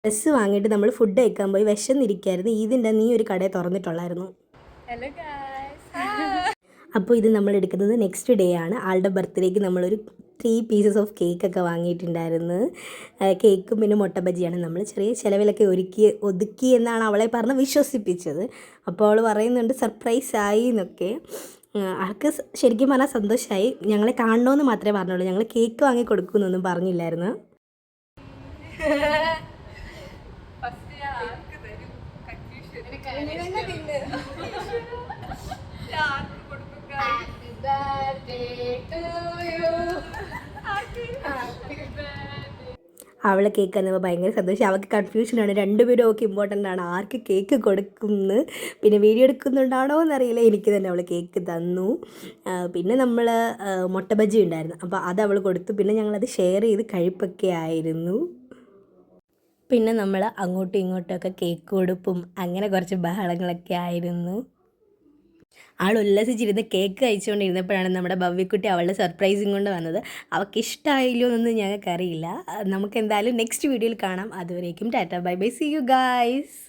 Dress വാങ്ങിയിട്ട് നമ്മൾ food കഴിക്കാൻ പോയി വിശന്നിരിക്കുകയായിരുന്നു. ഇതിൻ്റെ നീ ഒരു കടയെ തുറന്നിട്ടുള്ളായിരുന്നു. Hello guys. അപ്പോൾ ഇത് നമ്മൾ എടുക്കുന്നത് നെക്സ്റ്റ് ഡേ ആണ്. ആളുടെ ബർത്ത്ഡേക്ക് നമ്മളൊരു 3 പീസസ് ഓഫ് കേക്കൊക്കെ വാങ്ങിയിട്ടുണ്ടായിരുന്നു. കേക്കും പിന്നെ മുട്ട ബജിയാണ്. നമ്മൾ ചെറിയ ചിലവിലൊക്കെ ഒതുക്കി എന്നാണ് അവളെ പറഞ്ഞ് വിശ്വസിപ്പിച്ചത്. അപ്പോൾ അവൾ പറയുന്നുണ്ട് സർപ്രൈസ് ആയി എന്നൊക്കെ. ആൾക്ക് ശരിക്കും പറഞ്ഞാൽ സന്തോഷമായി. ഞങ്ങളെ കാണണമെന്ന് മാത്രമേ പറഞ്ഞുള്ളൂ. ഞങ്ങൾ കേക്ക് വാങ്ങി കൊടുക്കുമെന്നൊന്നും പറഞ്ഞില്ലായിരുന്നു. അവളെ കേക്ക് തന്നപ്പോൾ ഭയങ്കര സന്തോഷം. അവൾക്ക് കൺഫ്യൂഷനാണ്. രണ്ടുപേരും ഒക്കെ ഇമ്പോർട്ടൻ്റ് ആണ്. ആർക്ക് കേക്ക് കൊടുക്കുമെന്ന് പിന്നെ വീഡിയോ എടുക്കുന്നുണ്ടാണോ എന്നറിയില്ല. എനിക്ക് തന്നെ അവൾ കേക്ക് തന്നു. പിന്നെ നമ്മൾ മുട്ട ബജി ഉണ്ടായിരുന്നു. അപ്പോൾ അത് അവൾ കൊടുത്തു. പിന്നെ ഞങ്ങളത് ഷെയർ ചെയ്ത് കഴിപ്പൊക്കെ ആയിരുന്നു. പിന്നെ നമ്മൾ അങ്ങോട്ടും ഇങ്ങോട്ടുമൊക്കെ കേക്ക് കൊടുപ്പും അങ്ങനെ കുറച്ച് ബഹളങ്ങളൊക്കെ ആയിരുന്നു. ആൾ ഉല്ലസിച്ചിരുന്ന് കേക്ക് കഴിച്ചുകൊണ്ടിരുന്നപ്പോഴാണ് നമ്മുടെ ഭവ്യക്കുട്ടി അവളുടെ സർപ്രൈസും കൊണ്ട് വന്നത്. അവൾക്ക് ഇഷ്ടമായില്ലോ എന്നൊന്നും ഞങ്ങൾക്കറിയില്ല. നമുക്ക് എന്തായാലും നെക്സ്റ്റ് വീഡിയോയിൽ കാണാം. അതുവരേക്കും tata bye bye, see you guys.